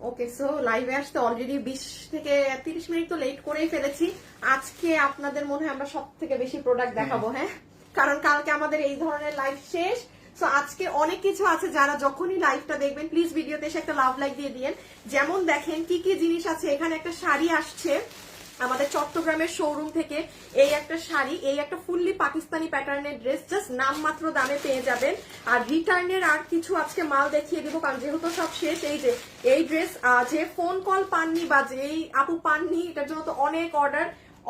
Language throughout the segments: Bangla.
ওকে, সো লাইভে আসতে অলরেডি 20 থেকে 30 মিনিট তো লেট করেই ফেলেছি। আজকে আপনাদের মনে হয় আমরা সব থেকে বেশি প্রোডাক্ট দেখাবো, হ্যাঁ, কারণ কালকে আমাদের এই ধরনের লাইভ শেষ। সো আজকে অনেক কিছু আছে, যারা যখনই লাইভটা দেখবেন প্লিজ ভিডিওতে এসে একটা লাভ লাইক দিয়ে দিয়েন। যেমন দেখেন কি কি জিনিস আছে এখানে। একটা শাড়ি আসছে আমাদের চট্টগ্রামের শোরুম থেকে, এই একটা শাড়ি, এই একটা ফুললি পাকিস্তানি প্যাটার্নের ড্রেস, জাস্ট নামমাত্র দামে পেয়ে যাবেন। আর রিটার্নের আর কিছু আজকে মাল দেখিয়ে দিব, কারণ যেহেতু সব শেষ। এই যে এই ড্রেস, যে ফোন কল পাননি বা যেই আপু পাননি, এটার জন্য তো অনেক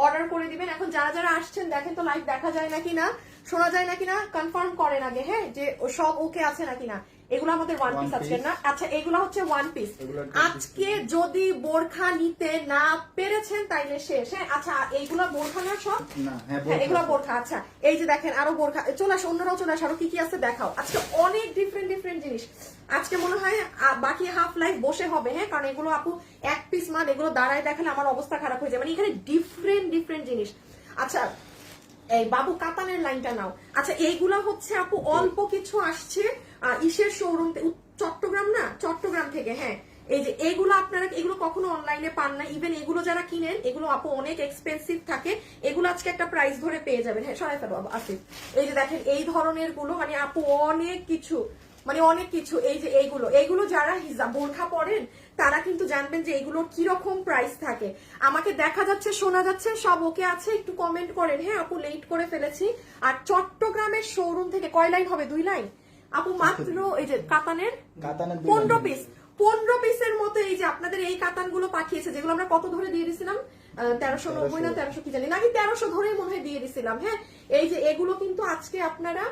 অর্ডার করে দিবেন। এখন যারা যারা আসছেন দেখেন তো লাইভ দেখা যায় নাকি না, শোনা যায় নাকি না, কনফার্ম করেন আগে, হ্যাঁ, যে সব ওকে আছে নাকি না। এগুলো আমাদের ওয়ান পিস আজকে না, আচ্ছা এগুলো হচ্ছে ওয়ান পিস। আজকে যদি বোরখা নিতে না পেরেছেন তাইলে শেষ, হ্যাঁ। আচ্ছা এইগুলো বোরখা না সব? হ্যাঁ এগুলো বোরখা। আচ্ছা এই যে দেখেন আরো বোরখা, চলে আসো, অন্যরাও চলে আসো, আরো কি কি আছে দেখাও। আজকে অনেক ডিফারেন্ট জিনিস। আজকে মনে হয় বাকি হাফ লাইফ বসে হবে, হ্যাঁ, কারণ এগুলো আপু এক পিস মাল, এগুলো দাঁড়ায় দেখালে আমার অবস্থা খারাপ হয়ে যায়। মানে এখানে ডিফারেন্ট জিনিস। আচ্ছা এই বাবু কাতানের লাইনটা নাও। আচ্ছা এইগুলা হচ্ছে আপু অল্প কিছু আসছে ইসের শোরুম, চট্টগ্রাম না, চট্টগ্রাম থেকে, হ্যাঁ। এই যে এগুলো আপনারা, এগুলো কখনো অনলাইনে পান না। ইভেন এগুলো যারা কিনেন, এগুলো আপু অনেক এক্সপেন্সিভ থাকে। এগুলো আজকে একটা প্রাইস ধরে পেয়ে যাবেন, হ্যাঁ। সরাই ফেলো আসিফ। এই যে দেখেন এই ধরনের গুলো, মানে আপু অনেক কিছু, মানে অনেক কিছু। এই যে এইগুলো যারা বোরখা পরেন তারা কিন্তু জানবেন যে এগুলোর কিরকম প্রাইস থাকে। আমাকে দেখা যাচ্ছে, শোনা যাচ্ছে, সব ওকে আছে, একটু কমেন্ট করেন, হ্যাঁ আপু লেট করে ফেলেছি। আর চট্টগ্রামের শোরুম থেকে কয় লাইন হবে? 2 লাইন আপু মাত্র। এই যে কাতানের 15 পিস, 15 পিসের মতো। এই যে আপনাদের এই কাতানগুলো পাঠিয়েছে, যেগুলো আমরা কত ধরে দিয়ে দিয়েছিলাম, 1390 না 1300 কি জানি না, আমি 1300 ধরেই মনে হয় দিয়ে দিছিলাম, হ্যাঁ। এই যে এগুলো কিন্তু আজকে আপনারা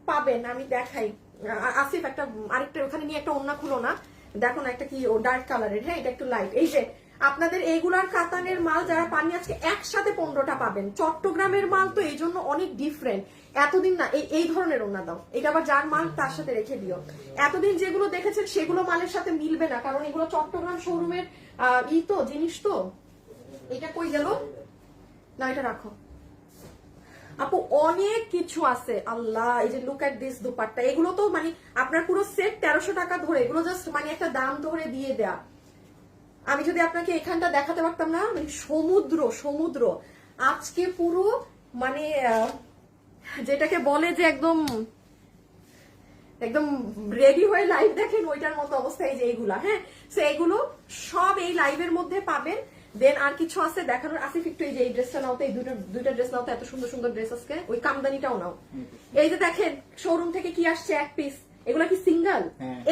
পাবেন। আমি দেখাই, আসিফ একটা আরেকটা ওখানে নিয়ে একটা ওন্না খুলো না, দেখো না একটা কি ও ডার্ক কালারের, হ্যাঁ এটা একটু লাইট। এই যে আপনাদের এইগুলার কাতানের মাল যারা পাননি আজকে একসাথে 15টা পাবেন। চট্টগ্রামের মাল তো এই জন্য অনেক ডিফারেন্ট। এতদিন না এই ধরনের ওন্না দাও, এটা আবার যার মাল তার সাথে রেখে দিও। এতদিন যেগুলো দেখেছেন সেগুলো মালের সাথে মিলবে না, কারণ এগুলো চট্টগ্রাম শোরুমের তো জিনিস। তো এটা কই গেল না, এটা রাখো আপু, অনেক কিছু আছে। আল্লাহ, এই যে লুক এট দিস দুপাট্টা, এগুলো তো মানে আপনার পুরো সেট 1300 টাকা ধরে, এগুলো জাস্ট মানে একটা দাম ধরে দিয়ে দেয়া। আমি যদি আপনাকে এখানটা দেখাতে পারতাম না, মানে সমুদ্র আজকে পুরো, মানে যেটাকে বলে যে একদম একদম রেডি হয়ে লাইভ দেখেন ওইটার মতো অবস্থা। এই যে এইগুলা, হ্যাঁ, সো এগুলো সব এই লাইভের মধ্যে পাবেন। দেন আর কিছু আছে দেখানোর। আসিফ একটু এই যে এই ড্রেসটা নাও তো, এই দুইটা ড্রেস নাও তো, এত সুন্দর ড্রেস আজকে। ওই কামদানিটাও নাও। এই যে দেখেন শোরুম থেকে কি আসছে, এক পিস। এগুলা কি সিঙ্গেল?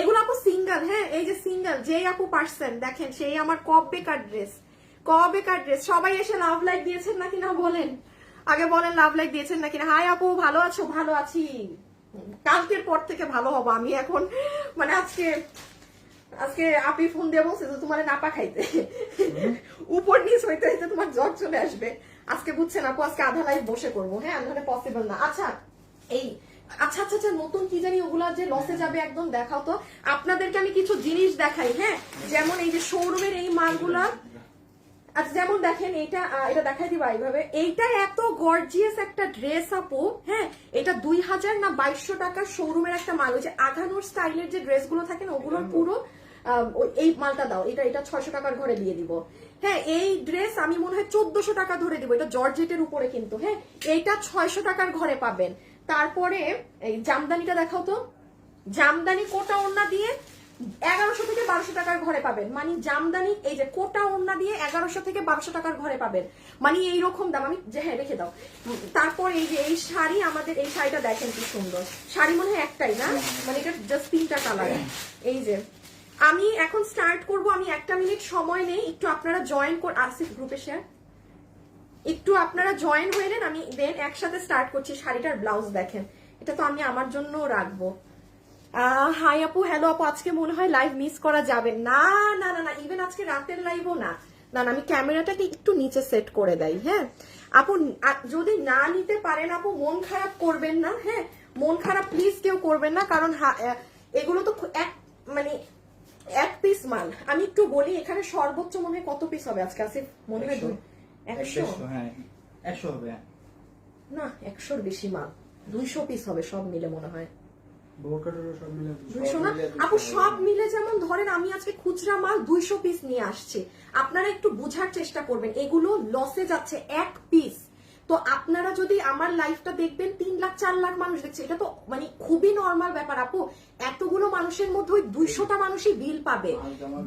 এগুলো আপু সিঙ্গেল, হ্যাঁ, এই যে সিঙ্গেল। যেই আপু পারছেন দেখেন, সেই আমার কবেকার ড্রেস। সবাই এসে লাভ লাইক দিয়েছেন নাকি না বলেন, আগে বলেন লাভ লাইক দিয়েছেন নাকি না। হাই আপু, ভালো আছো? ভালো আছি, কালকের পর থেকে ভালো হবো আমি। এখন মানে আজকে আপনি ফোন দিয়ে বলছে যে তোমার নাপা খাইতে, উপর নিচ হইতে হইতে তোমার জ্বর চলে আসবে। আজকে বুঝছেন আপু, আজকে আধা লাইফ বসে করবো, হ্যাঁ, আধা পসিবল না। আচ্ছা এই আচ্ছা নতুন কি জানি ওগুলা যে লসে যাবে একদম, দেখাও তো। আপনাদেরকে আমি কিছু জিনিস দেখাই, হ্যাঁ, যেমন এই যে শোরুমের এই মালগুলা। আচ্ছা যেমন দেখেন এটা দেখাই দিবা এইভাবে। এইটা এত গর্জিয়াস একটা ড্রেস আপু, হ্যাঁ, এটা 2000 না 2200 টাকার শোরুমের একটা মাল। ওই যে আঘানোর স্টাইলের যে ড্রেসগুলো থাকে না, ওগুলোর পুরো এই মালটা দাও। এটা 600 টাকার ঘরে দিয়ে দিব, হ্যাঁ। এই ড্রেস আমি মনে হয় 1400 টাকা ধরে দিব, এটা জর্জেটের উপরে কিন্তু, হ্যাঁ। এইটা 600 টাকার ঘরে পাবেন। তারপরে এই জামদানিটা দেখাও তো, জামদানি কোটা ওড়না দিয়ে 1100 থেকে 1200 টাকার ঘরে পাবেন। মানে জামদানি এই যে কোটা ওড়না দিয়ে 1100 থেকে 1200 টাকার ঘরে পাবেন, মানে এইরকম দাম। আমি যে হ্যাঁ রেখে দাও। তারপর এই যে এই শাড়ি, আমাদের এই শাড়িটা দেখেন কি সুন্দর শাড়ি, মনে হয় একটাই না, মানে এটা জাস্ট 3টা কালার। এই যে আমি এখন স্টার্ট করব, আমি 1 মিনিট সময় নেই, একটু আপনারা জয়েন আসিফ গ্রুপে শেয়ার, একটু আপনারা জয়েন হয়ে নেন, আমি দেন একসাথে স্টার্ট করছি। শাড়িটার ব্লাউজ দেখেন, এটা তো আমি আমার জন্য রাখবো। হাই আপু, হ্যালো আপু, আজকে মনে হয় লাইভ মিস করা যাবে না। ইভেন আজকে রাতের লাইভও না। আমি ক্যামেরাটাকে একটু নিচে সেট করে দেই, হ্যাঁ আপু। যদি না নিতে পারেন আপু, মন খারাপ করবেন না, হ্যাঁ, মন খারাপ প্লিজ কেউ করবেন না, কারণ এগুলো তো মানে এক পিস মাল। আমি একটু বলি, এখানে সর্বোচ্চ মনে হয় কত পিস হবে আজকে আসিফ? মনে হয় 100, হ্যাঁ 100 হবে না, 100-র বেশি মাল, 200 পিস হবে সব মিলে মনে হয়। 200 না আপু, সব মিলে যেমন ধরেন আমি আজকে খুচরা মাল 200 পিস নিয়ে আসছি, আপনারা একটু বোঝার চেষ্টা করবেন এগুলো লসে যাচ্ছে এক পিস। তো আপনারা যদি আমার লাইফটা দেখবেন 3 লাখ 4 লাখ মানুষ দেখছে, এটা তো মানে খুবই নর্মাল ব্যাপার আপু। এতগুলো মানুষের মধ্যে ওই 200টা মানুষই বিল পাবে,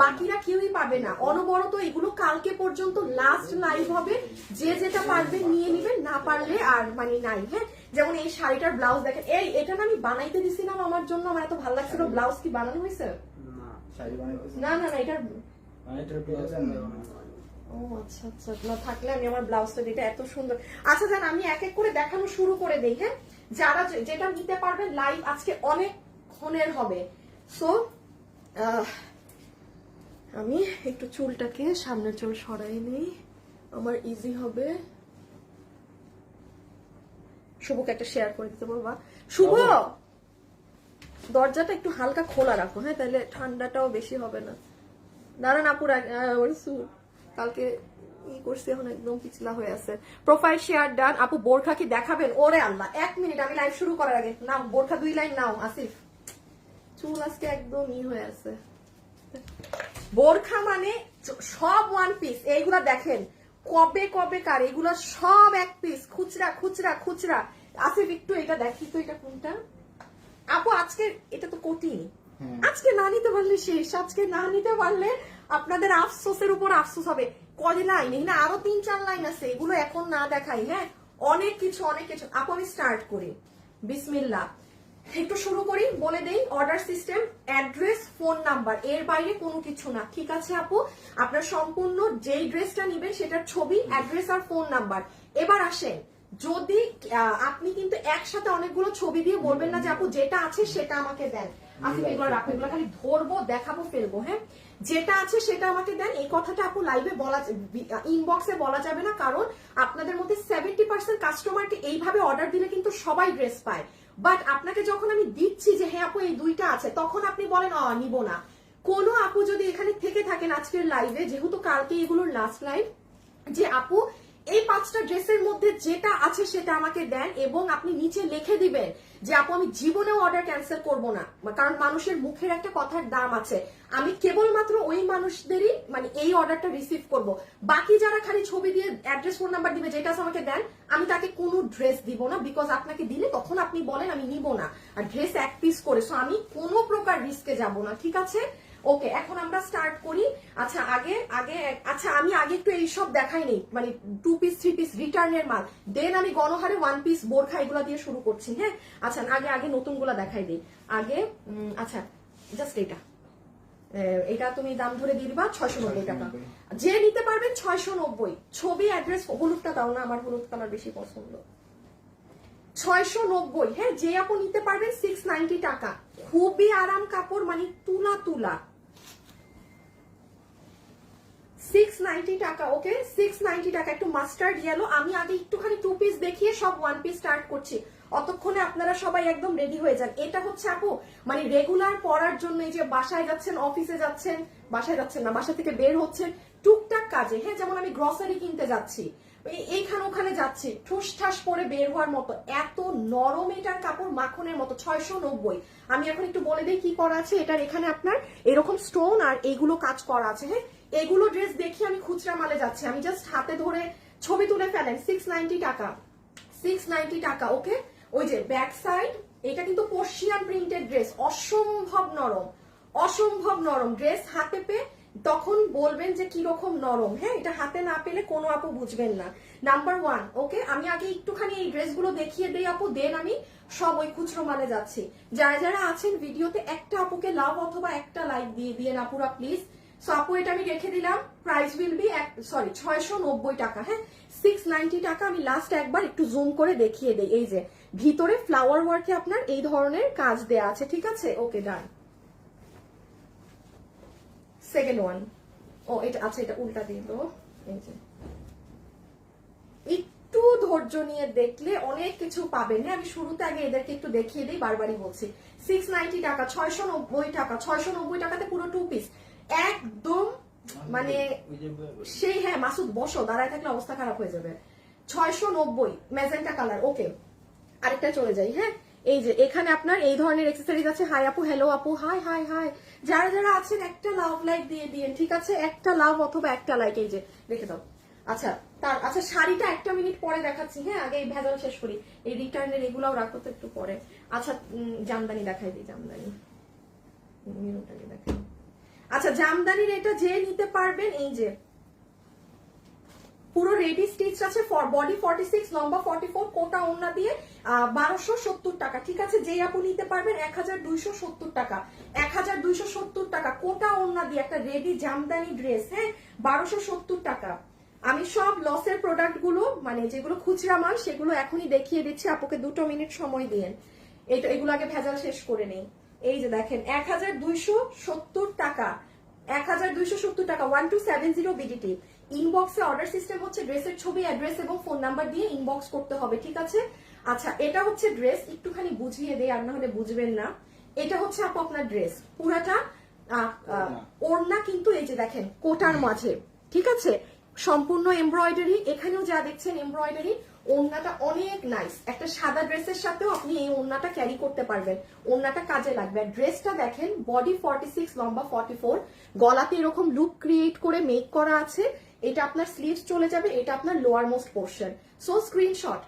বাকিরা কেউই পাবে না। অনবরত এগুলো কালকে পর্যন্ত লাস্ট লাইভ হবে, যে যেটা পারবে নিয়ে নিবেন, না পারলে আর মানে নাই। হ্যাঁ, যেমন এই শাড়িটার ব্লাউজ দেখেন, এই এটা না আমি বানাইতে দিছিলাম আমার জন্য, আমার এত ভালো লাগছিল। ব্লাউজ কি বানানো হয়েছে? না না না, এটার ও আচ্ছা আচ্ছা, না থাকলে আমি আমার ব্লাউজটা দিতে, এত সুন্দর। আচ্ছা জান, আমি এক এক করে দেখানো শুরু করে দেই। হ্যাঁ, যারা যেটা নিতে পারবেন, লাইভ আজকে অনেক ক্ষণের হবে। সো আমি একটু চুলটাকে সামনের চুল সরাই নেই, আমার ইজি হবে। শুভকে একটা শেয়ার করে দিতে বলবা। শুভ, দরজাটা একটু হালকা খোলা রাখো, হ্যাঁ, তাহলে ঠান্ডাটাও বেশি হবে না। দাঁড়ান আপুর, কালকে ই করছি, এখন একদম পিছলা হয়ে আছে। Profile share done. আপু বোরখা কি দেখাবেন? ওরে আল্লাহ, 1 মিনিট, আমি লাইভ শুরু করার আগে নাও বোরখা 2 লাইন নাও। আসিফ, চুল আজকে একদম ই হয়ে আছে। বোরখা মানে সব 1 পিস, এইগুলা দেখেন কবে কবে কার, এগুলা সব 1 পিস, খুচরা খুচরা খুচরা। আসিফ একটু এটা দেখি তো, এটা কোনটা আপু? আজকে এটা তো কোটি, আজকে না নিতে পারলে শেষ, আজকে না নিতে পারলে আপনাদের আফসোসের উপর আফসোস হবে। কয় লাইন, এখানে আরো 3-4 লাইন আছে, এগুলো এখন না দেখাই। হ্যাঁ, অনেক কিছু অনেক কিছু। আপু আমি স্টার্ট করি, বিসমিল্লাহ। একটু শুরু করি, বলে দেই order system, address, phone number, এর বাইরে কোনো কিছু না। ঠিক আছে আপু, আপনার সম্পূর্ণ যেই ড্রেসটা নিবেন সেটার ছবি, অ্যাড্রেস আর ফোন নাম্বার। এবার আসেন, যদি আপনি কিন্তু একসাথে অনেকগুলো ছবি দিয়ে বলবেন না যে আপু যেটা আছে সেটা আমাকে দেন। আপনি এগুলো রাখবেন, এগুলো খালি ধরবো, দেখাবো, ফেলবো। হ্যাঁ, যেটা আছে সেটা আমাকে দেন, এই কথাটা আপু লাইভে বলা, ইনবক্সে বলা যাবে না, কারণ আপনাদের মধ্যে 70% কাস্টমারকে এইভাবে অর্ডার দিলে কিন্তু সবাই ড্রেস পায়। বাট আপনাকে যখন আমি দিচ্ছি যে হ্যাঁ আপু এই 2টা আছে, তখন আপনি বলেন নিব না। কোনো আপু যদি এখানে থেকে থাকেন আজকের লাইভে, যেহেতু কালকে এগুলোর লাস্ট লাইভ, যে আপু এই 5টা ড্রেসের মধ্যে যেটা আছে সেটা আমাকে দেন, এবং আপনি নিচে লিখে দিবেন যে আপু আমি জীবনেও অর্ডার ক্যান্সেল করব না, কারণ মানুষের মুখের একটা কথার দাম আছে। আমি কেবলমাত্র ওই মানুষদেরই মানে এই অর্ডারটা রিসিভ করব। বাকি যারা খালি ছবি দিয়ে অ্যাড্রেস, ফোন নাম্বার দিবে, যেটা আছে আমাকে দেন, আমি তাকে কোনো ড্রেস দিব না, বিকজ আপনাকে দিলে তখন আপনি বলেন আমি নিব না, আর ড্রেস 1 পিস করে। সো আমি কোনো প্রকার রিস্কে যাব না। ঠিক আছে, ওকে, এখন আমরা স্টার্ট করি। আচ্ছা আচ্ছা আমি আগে একটু এইসব দেখাই নেই, মানে 2 পিস 3 পিস রিটার্নের মাল, দেন আমি গণহারে 1 পিস বোরখা এগুলা দিয়ে শুরু করছি। হ্যাঁ, আচ্ছা আগে নতুনগুলা দেখাই দিই আগে। আচ্ছা জাস্ট এটা তুমি দাম ধরে দিয়ে দিবা 690 টাকা। যে নিতে পারবেন 690, ছবি, অ্যাড্রেস, হলুদটা দাও না, আমার হলুদ কালার বেশি পছন্দ। 690। হ্যাঁ, যে আপু নিতে পারবেন 690 টাকা, খুবই আরাম কাপড়, মানে তুলা তুলা। 690 টাকা। ওকে, 690 টাকা। একটু মাস্টার্ড ইয়েলো। আমি আগে একটুখানি 2 পিস দেখিয়ে সব 1 পিস স্টার্ট করছি, অতক্ষণে আপনারা সবাই একদম রেডি হয়ে যান। এটা হচ্ছে আপু মানে রেগুলার পরার জন্য, এই যে বাসায় যাচ্ছেন, অফিসে যাচ্ছেন, বাসায় যাচ্ছেন না, বাসা থেকে বের হচ্ছেন টুকটাক কাজে। হ্যাঁ, যেমন আমি গ্রসারি কিনতে যাচ্ছি, এইখানে ওখানে যাচ্ছি, ঠুস ঠাস পরে বের হওয়ার মতো, এত নরম এটার কাপড়, মাখনের মতো। 690। আমি এখন একটু বলে দিই কি করা আছে এটার। এখানে আপনার এরকম স্টোন আর এইগুলো কাজ করা আছে। হ্যাঁ, এগুলো ড্রেস দেখি আমি খুচরা মালে যাচ্ছি, আমি জাস্ট হাতে ধরে ছবি তুলে ফেলেন। 690 টাকা, 690 টাকা। ওকে, ওই যে ব্যাক সাইড, এটা কিন্তু পার্সিয়ান প্রিন্টেড ড্রেস, অসম্ভব নরম, অসম্ভব নরম ড্রেস। হাতে পেয়ে তখন বলবেন যে কিরকম নরম। হ্যাঁ, এটা হাতে না পেলে কোনো আপু বুঝবেন না। নাম্বার 1। ওকে, আমি আগে একটুখানি এই ড্রেসগুলো দেখিয়ে দেই আপু, দেন আমি সব ওই খুচরো মানে যাচ্ছি। যারা যারা আছেন ভিডিওতে, একটা আপুকে লাভ অথবা একটা লাইক দিয়ে দিয়ে আপুরা প্লিজ। সো আপু এটা আমি রেখে দিলাম, প্রাইস উইল বি 690 টাকা। হ্যাঁ, 690 টাকা। আমি লাস্ট একবার একটু জুম করে দেখিয়ে দেই, এই যে ভিতরে ফ্লাওয়ার ওয়ার্কে আপনার এই ধরনের কাজ দেয়া আছে। ঠিক আছে, ওকে ডান। সেকেন্ড ওয়ান, এটা আচ্ছা, এটা উল্টা দিল। এই যে একটু ধৈর্য নিয়ে দেখলে অনেক কিছু পাবেন। হ্যাঁ, আমি শুরুতে আগে এদেরকে একটু দেখিয়ে দিই, বারবারই বলছি। 690 টাকা, 690 টাকা, 690 টাকাতে পুরো 2 পিস একদম মানে সেই। হ্যাঁ মাসুদ, বসো, দাঁড়ায় থাকলে অবস্থা খারাপ হয়ে যাবে। 690 ম্যাজেন্টা কালার। ওকে, আরেকটা চলে যাই। হ্যাঁ, এই যে এখানে আপনার এই ধরনের অ্যাকসেসরিজ আছে। হাই আপু, হ্যালো আপু, হাই হাই হাই। যারা যারা আছেন একটা লাভ লাইক দিয়ে দিন, ঠিক আছে? একটা লাভ অথবা একটা লাইক এই যে রেখে দাও। আচ্ছা আচ্ছা শাড়িটা একটা মিনিট পরে দেখাচ্ছি, হ্যাঁ আগে এই ভেজাল শেষ করি। এই রিটার্নের এগুলাও রাখো তো একটু পরে। আচ্ছা জামদানি দেখাই দিই, জামদানি মেরুনটাকে দেখাই। আচ্ছা জামদানির এটা যে নিতে পারবেন, এই যে পুরো রেডি স্টিচ আছে, বডি 46, লম্বা 44, কোটা ওড়না দিয়ে 1270 টাকা, ঠিক আছে? যে আপু নিতে পারবেন 1270 টাকা, 1270 টাকা কোটা ওড়না দিয়ে একটা রেডি জামদানি ড্রেস, হ্যাঁ 1270 টাকা। আমি সব লসের প্রোডাক্ট গুলো মানে যেগুলো খুচরা মাল সেগুলো এখনই দেখিয়ে দিচ্ছি, আপুকে 2 মিনিট সময় দিয়েন। এগুলো আগে ভেজাল শেষ করে নেই। এই যে দেখেন 1270 টাকা, 1270 টাকা, 1270 বিডিটি। ইনবক্সে অর্ডার সিস্টেম হচ্ছে ড্রেসের ছবি, অ্যাড্রেস এবং ফোন নাম্বার দিয়ে ইনবক্স করতে হবে, ঠিক আছে? আচ্ছা এটা হচ্ছে ড্রেস, একটুখানি বুঝিয়ে দেই আর না হলে বুঝবেন না। এটা হচ্ছে আপু আপনার ড্রেস পুরাটা ওড়না কিন্তু এই যে দেখেন কোটার মাঝে, ঠিক আছে? সম্পূর্ণ এমব্রয়ডারি, এখানেও যা দেখছেন এমব্রয়ডারি। ওড়নাটা অনেক নাইস, একটা সাদা ড্রেসের সাথেও আপনি এই ওড়নাটা ক্যারি করতে পারবেন, ওড়নাটা কাজে লাগবে। ড্রেসটা দেখেন বডি 46, লম্বা 44, গলাতে এরকম লুক ক্রিয়েট করে মেক করা আছে। এটা আপনার স্লিভস চলে যাবে, এটা আপনার lower most portion. So screenshot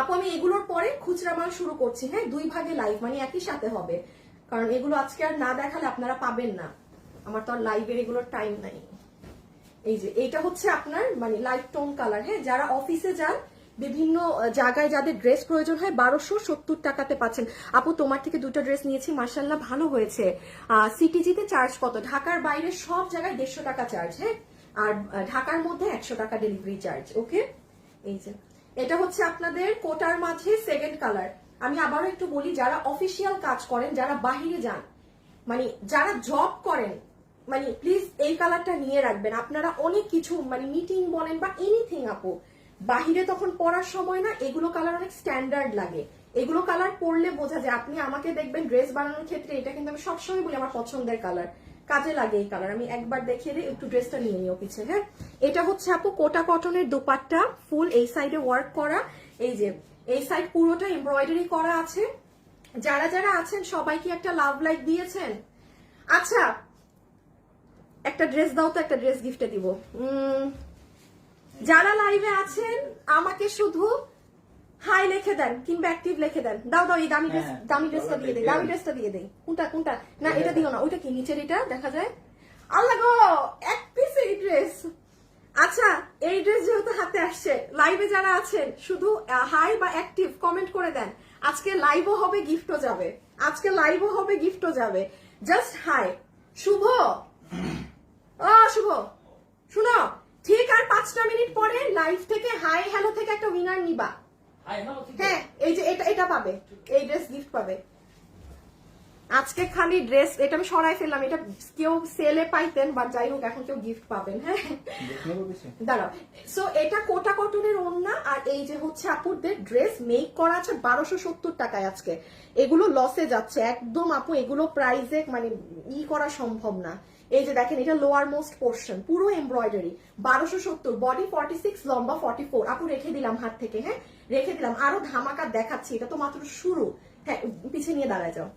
আপু, আমি এগুলোর পরে খুচরা মাল শুরু করছি, হ্যাঁ 2 ভাগে লাইভ, মানে একই সাথে হবে, কারণ এগুলো আজকে আর না দেখালে আপনারা পাবেন না, আমার তো আর লাইভের এগুলোর টাইম নাই। এই যে এটা হচ্ছে আপনার মানে লাইট টোন কালার, হ্যাঁ যারা অফিসে যান বিভিন্ন জায়গায় যাদের ড্রেস প্রয়োজন হয় 1270 টাকাতে পাচ্ছেন। আপু তোমার থেকে 2টা ড্রেস নিয়েছি, মাশাআল্লাহ ভালো হয়েছে। সিটিজিতে চার্জ কত? ঢাকার বাইরে সব জায়গায় 150 টাকা চার্জ, হ্যাঁ আর ঢাকার মধ্যে 100 টাকা ডেলিভারি চার্জ, ওকে? এই যে এটা হচ্ছে আপনাদের কোটার মাঝে সেকেন্ড কালার। আমি আবারও একটু বলি, যারা অফিসিয়াল কাজ করেন, যারা বাহিরে যান, মানে যারা জব করেন, মানে প্লিজ এই কালারটা নিয়ে রাখবেন। আপনারা অনেক কিছু মানে মিটিং বলেন বা এনিথিং আপু বাহিরে তখন পরার সময় না এগুলো কালার অনেক স্ট্যান্ডার্ড লাগে, এগুলো কালার পরলে বোঝা যায়। আপনি আমাকে দেখবেন ড্রেস বানানোর ক্ষেত্রে, এটা কিন্তু আমি সবসময় বলি আমার পছন্দের কালার, কাজে লাগে এই কালার। আমি একবার দেখিয়ে দিই, একটু ড্রেসটা নিয়ে নিও পিছে, হ্যাঁ? এটা হচ্ছে আপু কোটা কটনের দোপাট্টা, ফুল এই সাইডে ওয়ার্ক করা, এই যে এই সাইড পুরোটা এমব্রয়ডারি করা আছে। যারা যারা আছেন সবাই কি একটা লাভ লাইক দিয়েছেন? আচ্ছা একটা ড্রেস দাও তো, একটা ড্রেস গিফটে দিব। যারা লাইভে আছেন আমাকে শুধু হাই লিখে দেন কিংবা অ্যাক্টিভ লিখে দেন। দাও দাও এই দামি ড্রেসটা দিয়ে দেই, দামি ড্রেসটা দিয়ে দেই। কোনটা কোনটা? না এটা দিও না, ওইটা কি নিচের এটা দেখা যায়? আল্লাহ গো, এক পিস এই ড্রেস। আচ্ছা এই ড্রেস যেহেতু হাতে আসছে, লাইভে যারা আছেন শুধু হাই বা অ্যাক্টিভ কমেন্ট করে দেন। আজকে লাইভও হবে, গিফটও যাবে, আজকে লাইভও হবে, গিফটও যাবে। Just hi. শুভ, ও শুভ শুনো, ঠিক আর 5টা মিনিট পরে লাইভ থেকে হাই হ্যালো থেকে একটা উইনার নিবা, হ্যাঁ এই যে এটা পাবে, এই ড্রেস গিফট পাবে। আজকে খালি ড্রেস, এটা আমি সরাই ফেললাম, এটা কেউ সেলে পাইতেন বা যাই হোক এখন কেউ গিফট পাবেন, হ্যাঁ দাঁড়াও। সো এটা কোটা কটনের ওড়না, আর এই যে হচ্ছে আপুদের ড্রেস মেক করা আছে 1270 টাকায়। আজকে এগুলো লসে যাচ্ছে একদম আপু, এগুলো প্রাইসে মানে করা সম্ভব না। এই যে দেখেন এটা লোয়ার মোস্ট পোর্শন, পুরো এমব্রয়ডারি, 1270, বডি 46, লম্বা 44। আপু রেখে দিলাম হাত থেকে, হ্যাঁ রেখে দিলাম, আরো ধামাকা দেখাচ্ছি, এটা তো মাত্র শুরু। হ্যাঁ পিছিয়ে নিয়ে দাঁড়ায় যাও।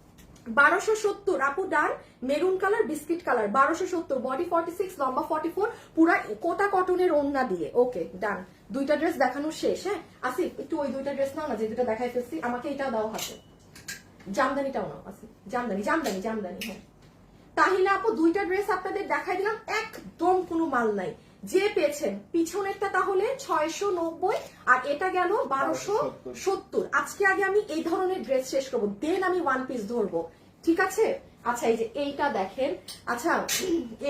1270 আপু ডান, maroon colour biscuit colour, 1270, body 46, লম্বা 44, পুরা কোটা কটনের ওড়না দিয়ে, ওকে ডান। 2টা ড্রেস দেখানো শেষ, হ্যাঁ আসিফ একটু ওই 2টা ড্রেস নাও না যে 2টা দেখাই ফেলছি, আমাকে এটাও দাও হাতে, জামদানিটাও নাও আসিফ, জামদানি জামদানি জামদানি, হ্যাঁ তাহলে আপু 2টা ড্রেস আপনাদের দেখাই দিলাম, একদম কোনো মাল নাই। যে পেয়েছেন পিছনেরটা তাহলে 690 আর এটা গেল 1270। আজকে আগে আমি এই ধরনের ড্রেস শেষ করবো, দেন আমি ওয়ান পিস ধরবো, ঠিক আছে? আচ্ছা এই যে এইটা দেখেন, আচ্ছা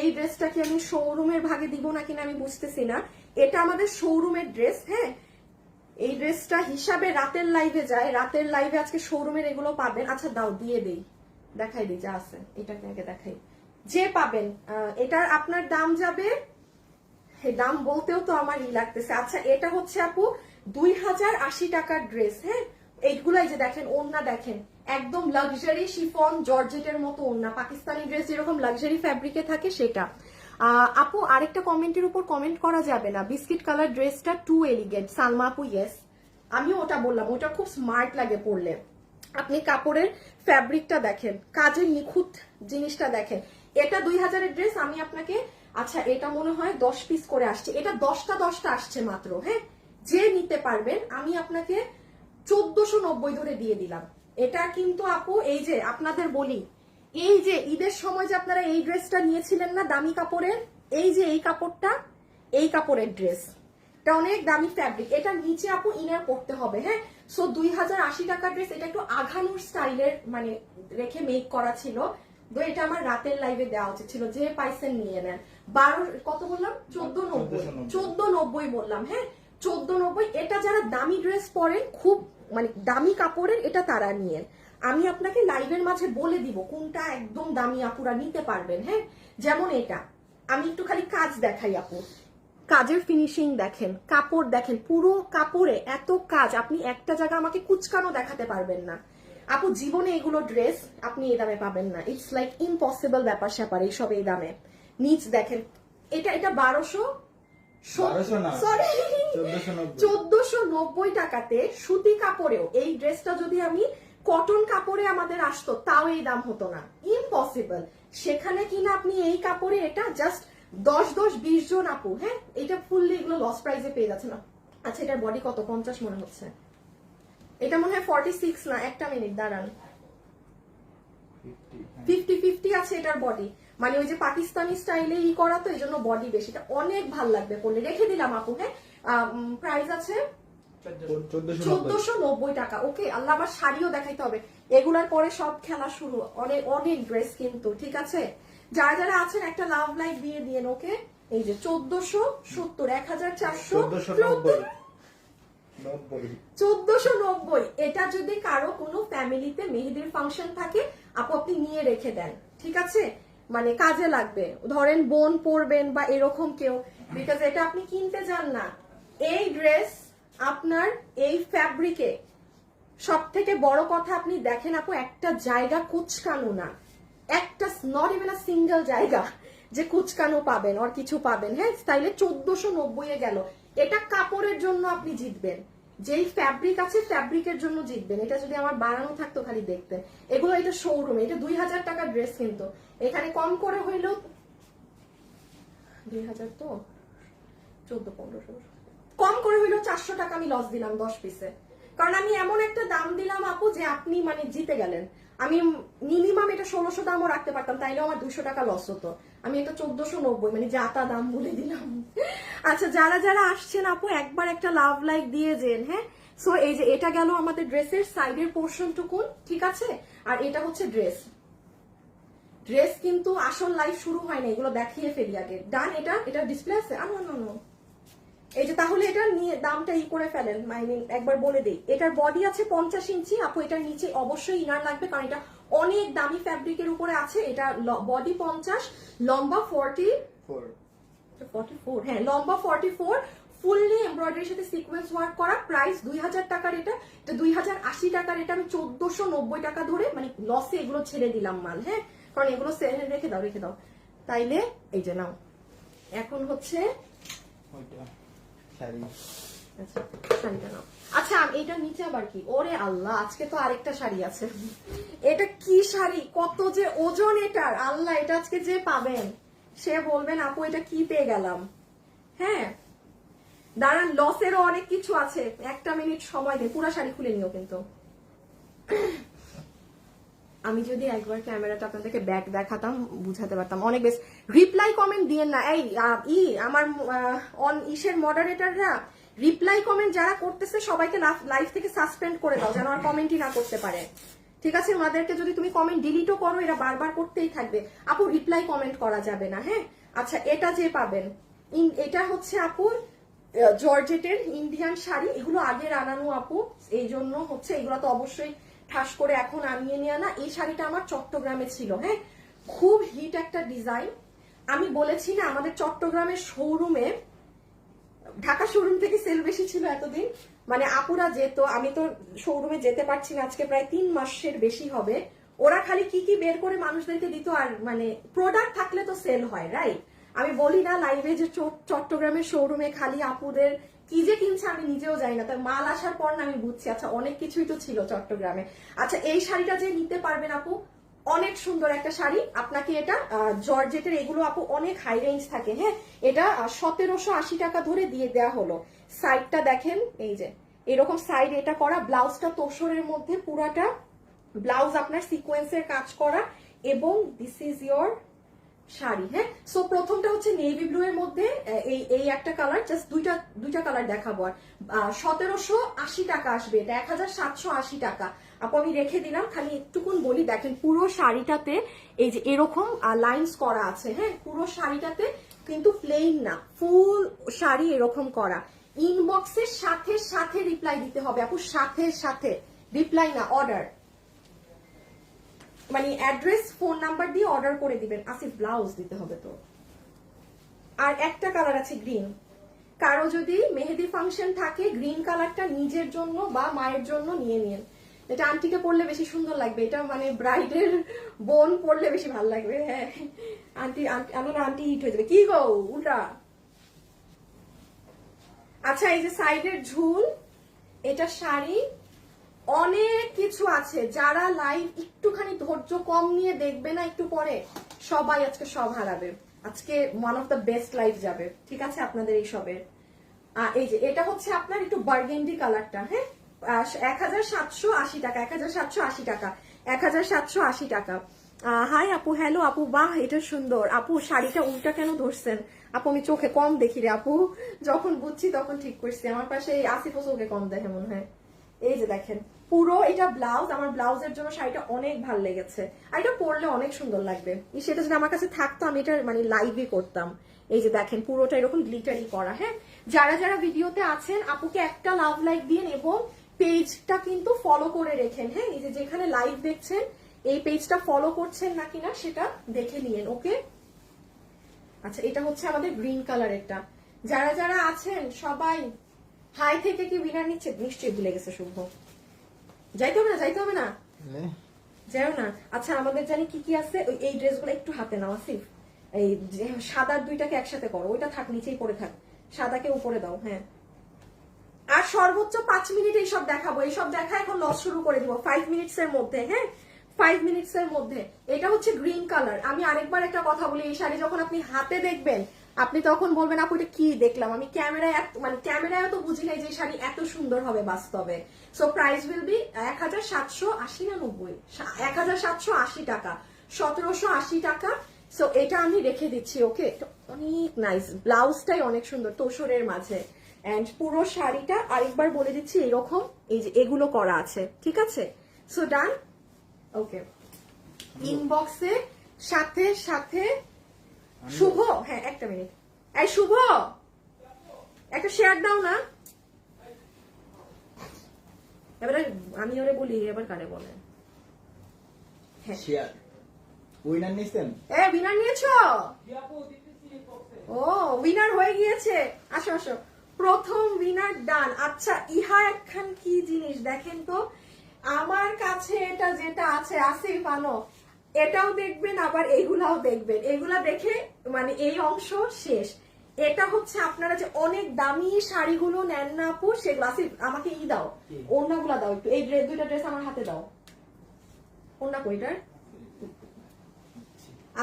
এই ড্রেসটা কি আমি শোরুমের ভাগে দিব না কিনা আমি বুঝতেছি না, এটা আমাদের শোরুমের ড্রেস, হ্যাঁ এই ড্রেসটা হিসাবে রাতের লাইভে যায়, রাতের লাইভে আজকে শোরুমের এগুলো পাবেন। আচ্ছা দাও দিয়ে দেই, দেখাই দিই যা আছে, এটাকে আগে দেখাই যে পাবেন। এটার আপনার দাম যাবে, দাম বলতেও তো আমার লাগতেছে। আচ্ছা এটা হচ্ছে আপু 2080 টাকার ড্রেস, হ্যাঁ এইগুলাই যে দেখেন ওড়না দেখেন, একদম লাক্সারি শিফন জর্জেটের মতো ওড়না, পাকিস্তানি ড্রেস যেরকম লাক্সারি ফ্যাব্রিকে থাকে সেটা। আপু আরেকটা কমেন্টের উপর কমেন্ট করা যাবে না, বিস্কিট কালার ড্রেসটা টু এলিগেন্ট, সালমা আপু ইয়েস আমিও ওটা বললাম, ওটা খুব স্মার্ট লাগে পরলে। আপনি কাপড়ের ফ্যাব্রিকটা দেখেন, কাজের নিখুঁত জিনিসটা দেখেন। এটা 2000-এর ড্রেস আমি আপনাকে, আচ্ছা এটা মনে হয় 10 পিস করে আসছে, এটা 10টা আসছে মাত্র। হ্যাঁ, যে নিতে পারবেন আমি আপনাকে 1490 ধরে দিয়ে দিলাম। এটা কিন্তু আপু এই যে আপনাদের বলি, এই যে ঈদের সময় যে আপনারা এই ড্রেসটা নিয়েছিলেন না দামি কাপড়ের, এই যে এই কাপড়টা, এই কাপড়ের ড্রেস, এটা অনেক দামি ফ্যাব্রিক। এটা নিচে আপু ইনার পড়তে হবে। হ্যাঁ, সো 2080 টাকার ড্রেস। এটা একটু আঘানুর স্টাইলের মানে রেখে মেক করা ছিল, তো এটা আমার রাতের লাইভে দেওয়া উচিত ছিল, যে পাইসেন নিয়ে নেন। 12 কত বললাম, 1490 বললাম। হ্যাঁ, 1490। এটা যারা দামি ড্রেস পরেন, খুব মানে দামি কাপড়ের, এটা তারা নিয়ে। আমি আপনাকে লাইভের মাঝে বলে দিব কোনটা একদম দামি আপুরা নিতে পারবেন। হ্যাঁ, যেমন এটা আমি একটু খালি কাজ দেখাই আপু, কাজের ফিনিশিং দেখেন, কাপড় দেখেন, পুরো কাপড়ে এত কাজ, আপনি একটা জায়গা আমাকে কুচকানো দেখাতে পারবেন না আপু। জীবনে এগুলো ড্রেস আপনি এই দামে পাবেন না, ইটস লাইক ইম্পসিবল ব্যাপার স্যাপার এইসব এই দামে। নিচ দেখেন, এটা 1490 টাকাতে সুতি কাপড়েও এই ড্রেসটা যদি আমি কটন কাপড়ে আমাদের আসতো তাও এই দাম হতো না, ইম্পসিবল। সেখানে কিনা আপনি এই কাপড়ে এটা জাস্ট 10-20 জন আপু, হ্যাঁ এটা ফুললি এগুলো লস প্রাইসে পেয়ে যাচ্ছে না। আচ্ছা এটার বডি কত, 50 মনে হচ্ছে, এটা মনে হয় 46 না, একটা মিনিট দাঁড়ান, 50 আছে এটার বডি, মানে ওই যে পাকিস্তানি স্টাইলে ই করা, তো এই জন্য বডি বেশি। এটা অনেক ভাল লাগবে পরলে, রেখে দিলাম আপু। হ্যাঁ, প্রাইস আছে 1490 টাকা। ওকে, আল্লাহ আমার শাড়িও দেখাইতে হবে, এগুলার পরে সব খেলা শুরু, অনেক অনেক ড্রেস কিন্তু, ঠিক আছে। যারা যারা আছেন একটা লাভ লাইক দিয়ে দিয়েন। ওকে, এই যে 1470, 1490। এটা যদি কারো কোনো ফ্যামিলিতে মেহেদির ফাংশন থাকে আপু, আপনি নিয়ে রেখে দেন, ঠিক আছে, মানে কাজে লাগবে। ধরেন বোন পরবেন বা এরকম কেউ, বিকজ এটা আপনি কিনতে যান না। এই ড্রেস আপনার এই ফ্যাব্রিকে সব থেকে বড় কথা আপনি দেখেন আপু, একটা জায়গা কুচকানো না, একটা নট ইভেন আ সিঙ্গেল জায়গা যে কুচকানো পাবেন আর কিছু পাবেন। হ্যাঁ, স্টাইলে 1490 গেল। এটা কাপড়ের জন্য আপনি জিতবেন, যেই ফ্যাব্রিক আছে ফ্যাব্রিকের জন্য জিতবেন। এটা যদি আমার বানানো থাকতো খালি দেখতেন। এগুলো এটা শোরুমে, এটা 2000 টাকার ড্রেস, কিন্তু এখানে কম করে হইলেও 2000 তো 1400-1500 কম করে হইলেও 400 টাকা আমি লস দিলাম 10 পিসে। কারণ আমি এমন একটা দাম দিলাম আপু যে আপনি মানে জিতে গেলেন। আমি মিনিমাম এটা 1600 দামও রাখতে পারতাম, তাইলেও আমার 200 টাকা লস হতো। আমি এটা 1490 মানে যাতা দাম বলে দিলাম। আচ্ছা, যারা যারা আসছেন আপু একবার একটা লাভ লাইক দিয়ে যেন। হ্যাঁ, সো এই যে এটা গেল আমাদের ড্রেসের সাইডের পোর্শন টুকুন, ঠিক আছে। আর এটা হচ্ছে ড্রেস। ড্রেস কিন্তু আসল লাইফ শুরু হয় না, এগুলো দেখিয়ে ফেলি আগে। ডান, এটা ডিসপ্লে আছে। এই যে তাহলে এটা নিয়ে দামটা ই করে ফেলেন, মানে একবার বলে দেই। এটার বডি আছে 50 ইঞ্চি আপু, এটার নিচে অবশ্যই ইনার লাগবে, কারণ এটা অনেক দামি ফ্যাব্রিকের উপরে আছে। এটা বডি 50, লম্বা 44, হ্যাঁ লম্বা 44, ফুললি এমব্রয়ডারির সাথে সিকোয়েন্স ওয়ার্ক করা। প্রাইস 2000 টাকার, এটা 2080 টাকার। এটা আমি 1490 টাকা ধরে মানে লসে এগুলো ছেড়ে দিলাম মাল। হ্যাঁ, কারণ এগুলো সেল রেখে দাও তাইলে। এই যে নাও, এখন হচ্ছে শাড়িটা নাও। আচ্ছা, এইটার নিচে আবার কি? ওরে আল্লাহ, আজকে তো আরেকটা শাড়ি আছে। এটা কি শাড়ি, কত যে ওজন এটার, আল্লাহ। এটা আজকে যে পাবেন সে বলবেন আপু এটা কি পেয়ে গেলাম। হ্যাঁ দাঁড়ান, লসেরও অনেক কিছু আছে, একটা মিনিট সময় দিন, পুরো শাড়ি খুলে নিও। কিন্তু আমি যদি একবার ক্যামেরাটা আপনাদেরকে ব্যাক দেখাতাম বুঝাতে পারতাম অনেক বেশ। রিপ্লাই কমেন্ট দিয়েন না, এই আমার ইসের মডারেটররা রিপ্লাই কমেন্ট যারা করতেছে সবাইকে লাইভ থেকে সাসপেন্ড করে দাও, যেন আর কমেন্টই না করতে পারে, ঠিক আছে। ওনাদেরকে যদি তুমি কমেন্ট ডিলিটও করো, এরা বারবার করতেই থাকবে। আপু রিপ্লাই কমেন্ট করা যাবে না। হ্যাঁ, আচ্ছা এটা যে পাবেন, এটা হচ্ছে আপু জর্জেটের ইন্ডিয়ান শাড়ি। এগুলো আগের আনানো আপু, এই জন্য হচ্ছে এগুলো তো অবশ্যই ঠাস করে এখন আনিয়ে নিয়ে না। এই শাড়িটা আমার চট্টগ্রামে ছিল। হ্যাঁ, খুব হিট একটা ডিজাইন। আমি বলেছি না আমাদের চট্টগ্রামের শোরুমে, ঢাকা শোরুম থেকে সেল বেশি ছিল এতদিন, মানে আপুরা যেত, আমি তো শোরুমে যেতে পারছি না আজকে প্রায় 3 মাসের বেশি হবে। ওরা খালি কি কি বের করে মানুষদেরকে দিত, আর মানে প্রোডাক্ট থাকলে তো সেল হয়, রাইট। আমি বলি না লাইভে যে চট্টগ্রামের শোরুমে খালি আপুদের কি যে কিনছে আমি নিজেও জানি না, তাই মাল আসার পর না আমি বুঝছি আচ্ছা অনেক কিছুই তো ছিল চট্টগ্রামে। আচ্ছা এই শাড়িটা যে নিতে পারবেন আপু, অনেক সুন্দর একটা শাড়ি। আপনাকে এটা জর্জেটের, এগুলো আপু অনেক হাই রেঞ্জ থাকে, হ্যাঁ। এটা 1780 টাকা ধরে দিয়ে দেওয়া হলো। সাইডটা দেখেন, এই যে এরকম সাইড এটা করা, ব্লাউজটা তোসরের মধ্যে পুরাটা ব্লাউজ আপনার সিকোয়েন্সের কাজ করা, এবং দিস ইজ ইয়োর শাড়ি, হ্যাঁ। সো প্রথমটা হচ্ছে নেভি ব্লু এর মধ্যে এই একটা কালার, জাস্ট দুইটা কালার দেখাবো। আর 1780 টাকা আসবে এটা, 1780 টাকা। আপু আমি রেখে দিলাম, খালি একটুকুন বলি, দেখেন পুরো শাড়িটাতে এই যে এরকম লাইনস করা আছে, হ্যাঁ। পুরো শাড়িটাতে কিন্তু প্লেন না, ফুল শাড়ি এরকম করা। ইনবক্সের সাথে সাথে রিপ্লাই দিতে হবে আপু, সাথে সাথে রিপ্লাই না, অর্ডার, মানে অ্যাড্রেস ফোন নাম্বার দিয়ে অর্ডার করে দিবেন। আসিফ ব্লাউজ দিতে হবে তো। আর একটা কালার আছে গ্রিন, কারো যদি মেহেদি ফাংশন থাকে গ্রিন কালারটা নিজের জন্য বা মায়ের জন্য নিয়ে নিন, এটা আন্টিকে পরলে বেশি সুন্দর লাগবে, এটা মানে ব্রাইডের বোন পরলে বেশি ভালো লাগবে, হ্যাঁ। আন্টি আন্টি হিট হয়ে যাবে, কি গো উল্টা। আচ্ছা এই যে সাইডের ঝুল, এটা শাড়ি, অনেক কিছু আছে। যারা লাইভ একটুখানি ধৈর্য কম নিয়ে দেখবে না একটু পরে, সবাই আজকে সব হারাবে। আজকে one of the best live যাবে, ঠিক আছে আপনাদের এই সবের। এই যে এটা হচ্ছে আপনার একটু বার্গেন্ডি কালারটা, হ্যাঁ। 1780 টাকা, 1780 টাকা, 1780 টাকা। হাই আপু, হ্যালো আপু, বাহ এটা সুন্দর। আপু শাড়িটা উল্টা কেন ধরছেন? আপু আমি চোখে কম দেখি রে আপু, যখন বুঝছি তখন ঠিক করছি। আমার পাশে আসিফও চোখে কম দেখে মনে হয়। এই যে দেখেন পুরো এটা ব্লাউজ, আমার ব্লাউজের জন্য শাড়িটা অনেক ভালো লেগেছে, আর এটা পরলে অনেক সুন্দর লাগবে। সেটা যদি আমার কাছে থাকতো আমি এটা মানে লাইভই করতাম। এই যে দেখেন পুরোটা এরকম গ্লিটারি করা, হ্যাঁ। যারা যারা ভিডিওতে আছেন আপুকে একটা লাভ লাইক দিন এবং পেজটা কিন্তু ফলো করে রেখেন, হ্যাঁ। এই যে যেখানে লাইভ দেখছেন এই পেজটা ফলো করছেন নাকি না সেটা দেখে নিন, ওকে। আচ্ছা এটা হচ্ছে আমাদের গ্রিন কালারেরটা। যারা যারা আছেন সবাই হাই থেকে কি উইনার নিচ্ছে, নিশ্চয়ই ভুলে গেছে শুভ। যাইতে হবে না, যাইতে হবে না, যাও না। আচ্ছা আমাদের জানি কি কি আছে, ওই এই ড্রেসগুলো একটু হাতে নাও আসিফ, এই সাদার দুইটাকে একসাথে করো, ওইটা থাক নিচেই পড়ে থাক, সাদাকে উপরে দাও, হ্যাঁ। আর সর্বোচ্চ 5 মিনিট এইসব দেখাবো, এইসব দেখা এখন লস শুরু করে দিব 5 মিনিটস এর মধ্যে, হ্যাঁ। 5 মিনিটস এর মধ্যে। এটা হচ্ছে গ্রিন কালার। আমি আরেকবার একটা কথা বলি, এই শাড়ি যখন আপনি হাতে দেখবেন আপনি তখন বলবেন আপু এটা কি দেখলাম, আমি ক্যামেরায় মানে ক্যামেরায় তো বুঝি নাই যে শাড়ি এত সুন্দর হবে বাস্তবে। সো প্রাইস উইল বি 1780 না 90, 1780 টাকা, 1780 টাকা। সো এটা আমি রেখে দিচ্ছি, ওকে। অনেক নাইস, ব্লাউজটাই অনেক সুন্দর তোসরের মাঝে, এন্ড পুরো শাড়িটা আরেকবার বলে দিচ্ছি এরকম এই যে এগুলো করা আছে, ঠিক আছে। সো ডান, ওকে। ইনবক্সে সাথে সাথে শুভ, হ্যাঁ একটা মিনিট, এই শুভ একটা শেয়ার দাও না। এবারে আমি ওরে বলি, এবার কারে বলে, হ্যাঁ শেয়ার উইনার নিছেন, উইনার নিয়েছো? ও উইনার হয়ে গিয়েছে, আসো আসো, প্রথম উইনার ডান। আচ্ছা ইহা একখান কি জিনিস দেখেন তো, আমার কাছে এটা যেটা আছে আসিফ আনো, এটাও দেখবেন আবার এইগুলাও দেখবেন, এগুলা দেখে মানে এই অংশ শেষ। এটা হচ্ছে আপনারা যে অনেক দামি শাড়িগুলো নেন না আপু, সেগুলো আসিফ আমাকে দাও, ওড়নাগুলা দাও একটু, এই দুইটা ড্রেস আমার হাতে দাও, ওড়না কইটার।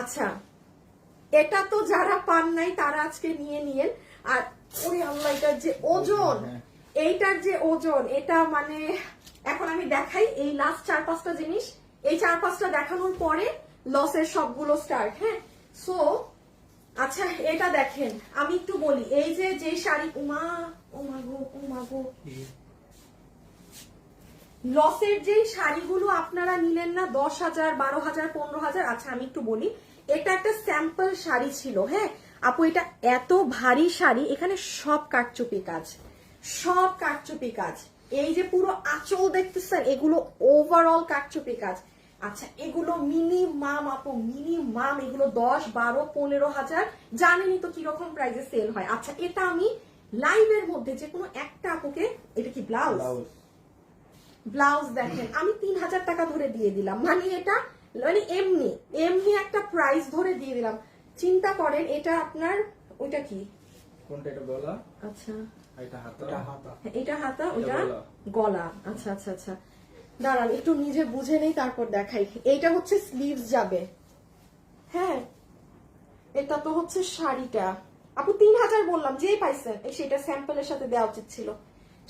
আচ্ছা এটা তো যারা পান নাই তারা আজকে নিয়ে নিয়েন। আর ওরে আল্লাহ, এটার যে ওজন, এইটার যে ওজন, এটা মানে এখন আমি দেখাই এই লাস্ট 4-5টা জিনিস, এই 4-5টা দেখানোর পরে লসের সবগুলো স্টার্ট, হ্যাঁ। সো আচ্ছা এটা দেখেন, আমি একটু বলি, এই যে শাড়ি, উমা গো লসের যে শাড়িগুলো আপনারা নিলেন না 10,000, 12,000, 15,000, আচ্ছা আমি একটু বলি, এটা একটা স্যাম্পল শাড়ি ছিল, হ্যাঁ আপু। এটা এত ভারী শাড়ি, এখানে সব কারচুপি কাজ, সব কারচুপি কাজ। এই যে পুরো আঁচল দেখতেছেন, এগুলো ওভারঅল কারচুপি কাজ। আচ্ছা এগুলো মিনিমাম আপু, মিনিমাম এগুলো 10, 12, 15,000, জানেনই তো কিরকম প্রাইসে সেল হয়। আচ্ছা এটা আমি লাইভের মধ্যে যে কোনো একটা আপুকে, এটা কি ব্লাউজ, ব্লাউজ দেখেন আমি 3,000 টাকা ধরে দিয়ে দিলাম, মানে এটা মানে এমনি এমনি একটা প্রাইস ধরে দিয়ে দিলাম, চিন্তা করেন এটা আপনার ওইটা কি কোনটা এটা গলা আচ্ছা আর এটা হাতা এটা হাতা ওইটা গলা। গলা আচ্ছা আচ্ছা আচ্ছা দাঁড়ান একটু নিজে বুঝে নেই তারপর দেখাই এইটা হচ্ছে স্লিভস যাবে হ্যাঁ এটা তো হচ্ছে শাড়িটা আপু 3000 বললাম যেই পাইছেন সেটা স্যাম্পলের সাথে দেওয়া উচিত ছিল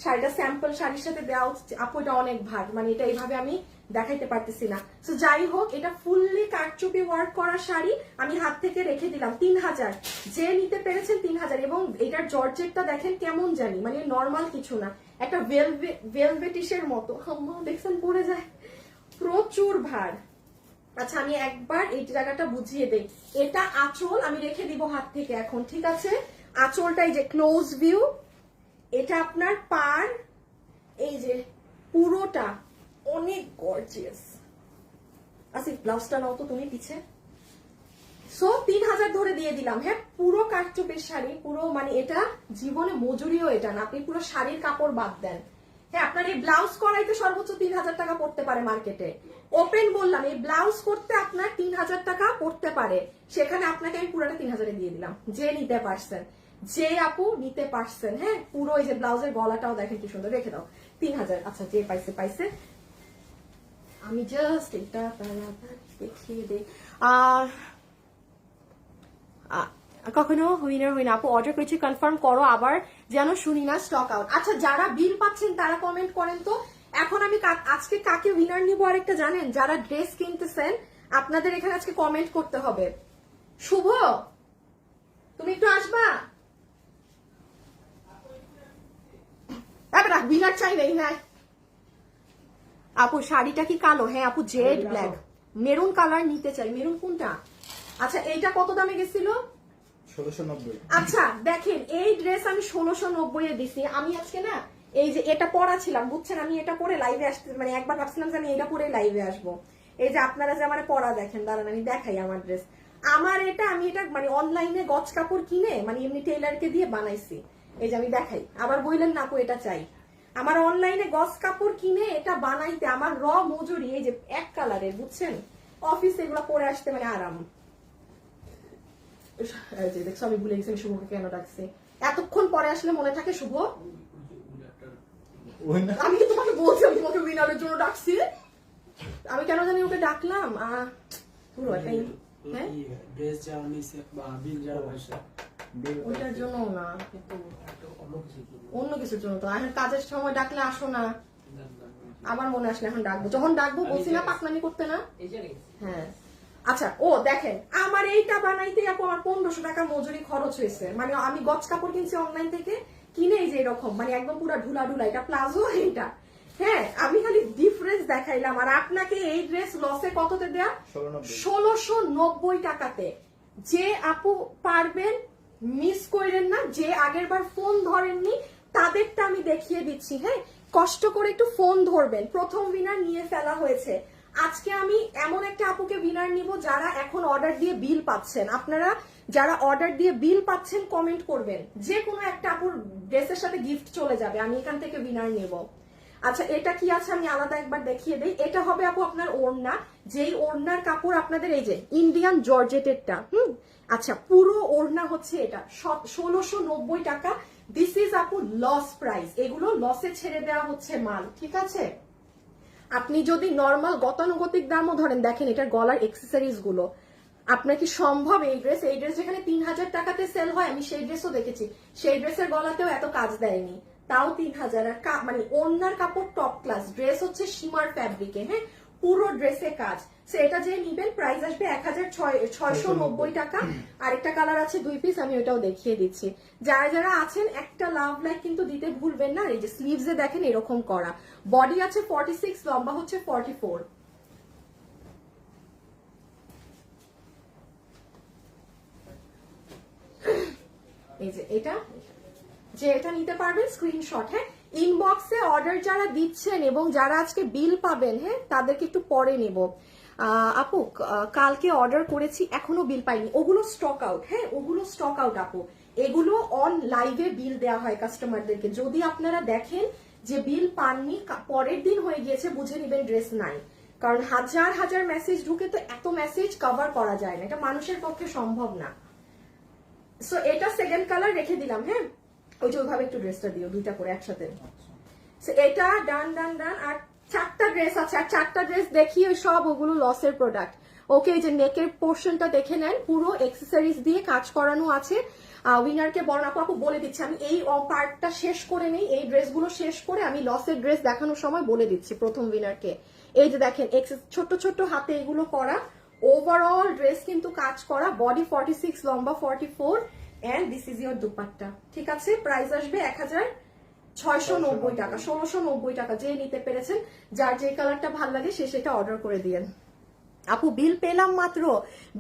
শাড়িটা স্যাম্পল শাড়ির সাথে দেওয়া উচিত আপু এটা অনেক ভার মানে এটা এইভাবে আমি দেখাইতে পারতেছি না তো যাই হোক এটা ফুললি কারচুপি ওয়ার্ক করা শাড়ি আমি হাত থেকে রেখে দিলাম 3000 যে নিতে পেরেছেন 3000 এবং এটার জর্জেটটা দেখেন কেমন জানি মানে নর্মাল কিছু না একটা ভেলভেটিসের মতো আম্মা দেখছেন পড়ে যায় প্রচুর ভার আচ্ছা আমি একবার এই জায়গাটা বুঝিয়ে দেই এটা আঁচল আমি রেখে দিব হাত থেকে এখন ঠিক আছে আঁচলটাই যে ক্লোজ ভিউ এটা আপনার পার এই যে পুরোটা অনেক গর্জিয়াস আসিফ ব্লাউজটা নাও তো তুমি পিছে সো 3000 ধরে দিয়ে দিলাম হ্যাঁ পুরো কাঠচুপের শাড়ি পুরো মানে এটা জীবনে মজুরিও এটা না আপনি পুরো শাড়ির কাপড় বাদ দেন হ্যাঁ আপনার এই ব্লাউজ করাইতে সর্বোচ্চ 3000 টাকা পড়তে পারে মার্কেটে ওপেন বললাম এই ব্লাউজ করতে আপনার 3000 টাকা পড়তে পারে সেখানে আপনাকে আমি পুরোটা 3000 দিয়ে দিলাম যে নিতে পারছেন যে আপু নিতে পারছেন হ্যাঁ পুরো এই যে ব্লাউজের গলাটাও দেখেন কি সুন্দর রেখে দাও 3000 আচ্ছা যে পাইছে পাইছে আমি জাস্ট এটা দেখিয়ে দিই কখনো উইনার হই না আপু অর্ডার করেছি কনফার্ম করো আবার যেন শুনি না স্টক আউট আচ্ছা যারা বিল পাচ্ছেন তারা কমেন্ট করেন তো এখন আমি আজকে কাকে উইনার নিব আরেকটা জানেন যারা ড্রেস কিনতেছেন আপনাদের এখানে আজকে কমেন্ট করতে হবে শুভ তুমি একটু আসবা উইনার চাই নেই হ্যাঁ আপু শাড়িটা কি কালো হ্যাঁ আপু জেড ব্ল্যাক মেরুন কালার নিতে চাই মেরুন কোনটা আচ্ছা এইটা কত দামে গেছিল 1690 আচ্ছা দেখেন এই ড্রেস আমি 1690 এ দিছি আমি আজকে না এই যে এটা পরা ছিলাম বুঝছেন আমি এটা পরে লাইভে আসতে মানে একবার ভাবছিলাম যে আমি এটা পরে লাইভে আসবো এই যে আপনারা যে আমার পরা দেখেন দাঁড়ান আমি দেখাই আমার ড্রেস আমার এটা আমি এটা মানে অনলাইনে গজ কাপড় কিনে মানে এমনি টেইলারকে দিয়ে বানাইছি এই যে আমি দেখাই আবার বললেন না আপু এটা চাই আমার অনলাইনে গজ কাপড় কিনে এটা বানাইতে আমার র মজুরি এই যে এক কালারের বুঝছেন অফিসে এগুলো পরে আসতে মানে আরাম দেখছো আমি ভুলে গেছি আমি শুভকে কেন ডাকছি এতক্ষণ পরে আসলে মনে থাকে শুভ আমি কি তোমাকে বলছি আমি তোমাকে উইনারের জন্য ডাকছি আমি কেন জানি ওকে ডাকলাম ওইটার জন্য না অন্য কিছুর জন্য তো এখন কাজের সময় ডাকলে আসো না আমার মনে আসলে এখন ডাকবো যখন ডাকবো বলছি না পাকনামি করতে না হ্যাঁ আচ্ছা ও দেখেন আমার এইটা বানাইতে আপু আমার 1500 টাকা মজুরি খরচ হয়েছে মানে আমি গজ কাপড় কিনছি অনলাইন থেকে কিনে এই যে এরকম মানে একদম পুরো ঢুলা ঢুলা এটা প্লাজো এইটা হ্যাঁ আমি খালি ডিফারেন্স দেখাইলাম আর আপনাকে এই ড্রেস লসে কততে দেয়া 1690 টাকাতে যে আপু পারবেন মিস করেন না যে আগের বার ফোন ধরেননি তাদেরটা আমি দেখিয়ে দিচ্ছি হ্যাঁ কষ্ট করে একটু ফোন ধরবেন প্রথম উইনার নিয়ে ফেলা হয়েছে আজকে আমি এমন একটা আপুকে উইনার নিব যারা এখন অর্ডার দিয়ে বিল পাচ্ছেন আপনারা যারা অর্ডার দিয়ে বিল পাচ্ছেন কমেন্ট করবেন যে কোনো একটা আপুর ড্রেসের সাথে গিফট চলে যাবে আমি এখান থেকে উইনার নেব আচ্ছা এটা কি আছে আমি আলাদা একবার দেখিয়ে দেই এটা হবে আপু আপনার ওড়না যেই ওড়নার কাপড় আপনাদের এই যে ইন্ডিয়ান জর্জেটেরটা আচ্ছা পুরো ওড়না হচ্ছে এটা 1690 টাকা দিস ইজ আপু লস প্রাইস এগুলো লসে ছেড়ে দেওয়া হচ্ছে মাল ঠিক আছে আপনি যদি নর্মাল গতানুগতিক দামও ধরেন দেখেন এটার গলার এক্সেসরিজ গুলো আপনার কি সম্ভব এই ড্রেস যেখানে 3000 টাকাতে সেল হয় আমি সেই ড্রেসও দেখেছি সেই ড্রেসের গলাতেও এত কাজ দেয়নি তাও 3000 আর মানে ওড়নার কাপড় টপ ক্লাস ড্রেস হচ্ছে শিমার ফ্যাব্রিকে হ্যাঁ পুরো ড্রেসে কাজ সো এটা যে নিবেন প্রাইস আসবে 1690 টাকা আরেকটা কালার আছে 2 পিস আমি ওটাও দেখিয়ে দিচ্ছি যারা যারা আছেন একটা লাভ লাইক কিন্তু দিতে ভুলবেন না এই যে স্লিভসে দেখেন এরকম করা বডি আছে 46 লম্বা হচ্ছে 44 এই যে এটা নিতে পারবেন স্ক্রিনশট হ্যাঁ ইনবক্সে অর্ডার যারা দিচ্ছেন এবং যারা আজকে বিল পাবেন হ্যাঁ তাদেরকে একটু পরে নেব আপু কালকে অর্ডার করেছি এখনো বিল পাইনি ওগুলো স্টক আউট হ্যাঁ ওগুলো স্টক আউট আপু এগুলো অন লাইভে বিল দেওয়া হয় কাস্টমারদেরকে যদি আপনারা দেখেন যে বিল পাননি পরের দিন হয়ে গিয়েছে বুঝে নেবেন ড্রেস নাই কারণ হাজার হাজার মেসেজ ঢুকে তো এত মেসেজ কভার করা যায় না, এটা মানুষের পক্ষে সম্ভব না। সো এটা সেকেন্ড কালার রেখে দিলাম। হ্যাঁ, ওই যে ওইভাবে একটু ড্রেসটা দিও, দুইটা করে একসাথে। সো এটা ডান ডান ডান। আর 4টা ড্রেস আছে, আর 4টা ড্রেস দেখি ওই সব ওগুলো লসের প্রোডাক্ট। ওকে, এই যে নেকের পোর্শনটা দেখে নেন, পুরো এক্সেসরিজ দিয়ে কাজ করানো আছে। উইনারকে বলেন আপু, আপু বলে দিচ্ছি আমি এই পার্টটা শেষ করে নেই, এই ড্রেসগুলো শেষ করে আমি লসের ড্রেস দেখানোর সময় বলে দিচ্ছি প্রথম উইনারকে। এই যে দেখেন ছোট ছোট হাতে এগুলো করা, ওভারঅল ড্রেস কিন্তু কাজ করা, বডি 46, লম্বা 44, and this is your dupatta. ঠিক আছে, প্রাইস আসবে 1690 টাকা, 1690 টাকা। যে নিতে পেরেছেন, যার যে কালারটা ভালো লাগে সে সেটা অর্ডার করে দিয়েন। আপু বিল পেলাম মাত্র,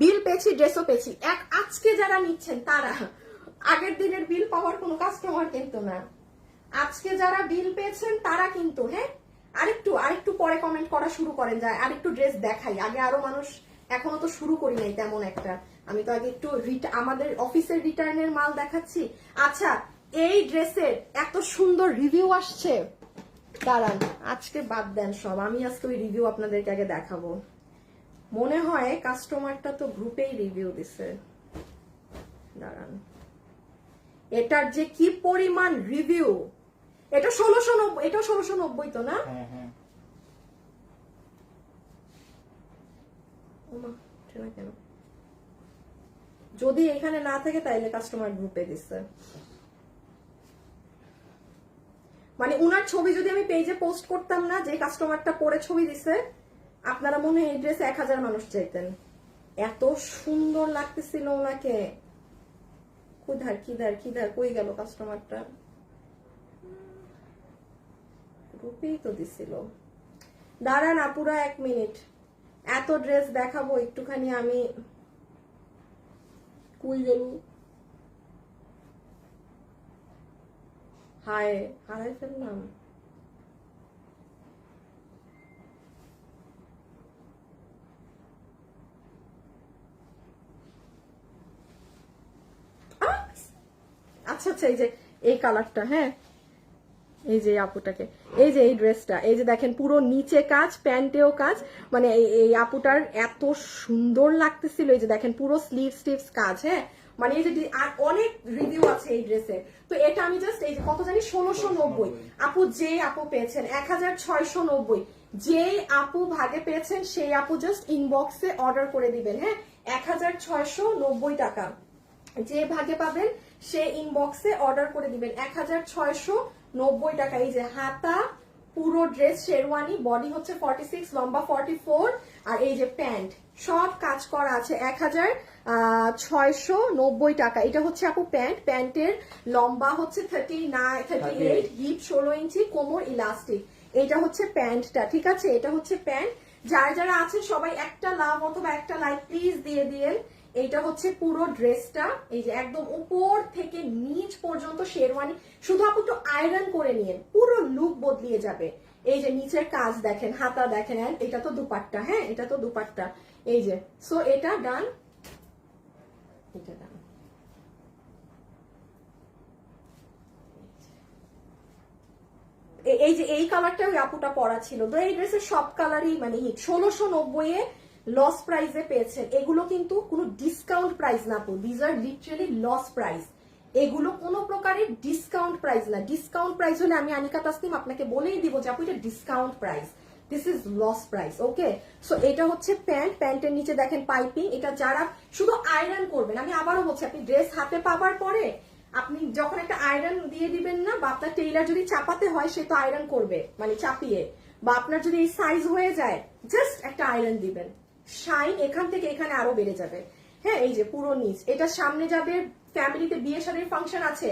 বিল পেয়েছি, ড্রেসও পেয়েছি। আজকে যারা নিচ্ছেন তারা, আগের দিনের বিল পাওয়ার কোনো কাস্টমার কিন্তু না, আজকে যারা বিল পেয়েছেন তারা কিন্তু। হ্যাঁ, আরেকটু পরে কমেন্ট করা শুরু করেন, যায় আরেকটু ড্রেস দেখাই, আগে আরো মানুষ, এখনো তো শুরু করি নাই তেমন একটা, আমি তো আগে একটু আমাদের অফিসের রিটার্নের মাল দেখাচ্ছি। আচ্ছা, এই ড্রেসের এত সুন্দর রিভিউ আসছে, দাঁড়ান আজকে বাদ দেন সব, আমি আজকে ওই রিভিউ আপনাদেরকে আগে দেখাবো। মনে হয় কাস্টমারটা তো গ্রুপেই রিভিউ দিছে, দাঁড়ান, এটার যে কি পরিমাণ রিভিউ। এটা 1690, এটা 1690 তো না? কেন যদি এখানে না থাকে তাইলে কাস্টমার গ্রুপে দিচ্ছে, মানে উনার ছবি যদি আমি পেজে পোস্ট করতাম না, যে কাস্টমারটা পরে ছবি দিছে, আপনারা মনে হয় এই ড্রেসে 1000 মানুষ চাইতেন, এত সুন্দর লাগতেছিল ওনাকে। কিধার কই গেল কাস্টমারটা? গ্রুপেই তো দিছিল। দাঁড়ান আপুরা 1 মিনিট, এত ড্রেস দেখাবো, একটুখানি আমি কই গেল, হারাই ফেললাম। আচ্ছা, এই যে এই কালারটা, হ্যাঁ এই যে আপুটাকে, এই যে এই ড্রেসটা, এই যে দেখেন পুরো নিচে কাজ, প্যান্টেও কাজ, মানে এই আপুটার এত সুন্দর লাগতেছিল। এই যে দেখেন পুরো স্লিভস কাজ। হ্যাঁ, মানে এই যে আর অনেক রিভিউ আছে এই ড্রেসে। তো এটা আমি জাস্ট এই যে কত জানি 1690, আপু যে আপু পেয়েছেন 1690, যে আপু ভাগে পেয়েছেন সেই আপু জাস্ট ইনবক্সে অর্ডার করে দিবেন। হ্যাঁ, 1690 টাকা যে ভাগে পাবেন সে ইনবক্সে অর্ডার করে দিবেন, 1690 টাকা। এই যে হাতা, পুরো ড্রেস শেরওয়ানি, বডি হচ্ছে 46, লম্বা 44, আর এই যে প্যান্ট, সব কাজ করা আছে, 1690 টাকা। এটা হচ্ছে আপু প্যান্ট, প্যান্টের লম্বা হচ্ছে 38, হিপ 16 ইঞ্চি, কোমর ইলাস্টিক। এটা হচ্ছে প্যান্টটা, ঠিক আছে, এটা হচ্ছে প্যান্ট। যারা আছেন সবাই একটা লাভ অথবা একটা লাইক প্লিজ দিয়ে দিয়েন। এইটা হচ্ছে পুরো ড্রেসটা, এই যে একদম উপর থেকে নিচ পর্যন্ত শেরওয়ানি, শুধু আপু একটু আয়রন করে নিন, পুরো লুক বদলিয়ে যাবে। এই যে নিচের কাজ দেখেন, হাতা দেখেন, এটা তো দুপাট্টা। হ্যাঁ, এটা তো দুপাট্টা। এই যে সো এটা ডান, এটা ডান। এই যে এই কালারটা ওই আপুটা পরা ছিল, তো এই ড্রেসের সব কালারই মানে হিট। 1690 লস প্রাইসে পেয়েছেন। এগুলো কিন্তু কোনো ডিসকাউন্ট প্রাইস না আপু, these are literally loss price. এগুলো কোনো প্রকারের ডিসকাউন্ট প্রাইস না। ডিসকাউন্ট প্রাইস হলে আমি আনিকা তাসনিম আপনাকে বলেই দিব যে আপু এটা discount price, this is loss price. Okay, so এটা হচ্ছে প্যান্ট, প্যান্টের নিচে দেখেন পাইপিং। এটা যারা শুধু আয়রন করবেন, আমি আবারও বলছি, আপনি ড্রেস হাতে পাবার পরে আপনি যখন একটা আয়রন দিয়ে দিবেন না, বা আপনার টেইলার যদি চাপাতে হয় সে তো আয়রন করবে, মানে চাপিয়ে, বা আপনার যদি এই সাইজ হয়ে যায় জাস্ট একটা আয়রন দিবেন, শাইন এখান থেকে এখানে আরো বেড়ে যাবে। হ্যাঁ, এই যে পুরো নিচ, এটা সামনে যাবে, ফ্যামিলিতে বিয়ে শাদীর ফাংশন আছে,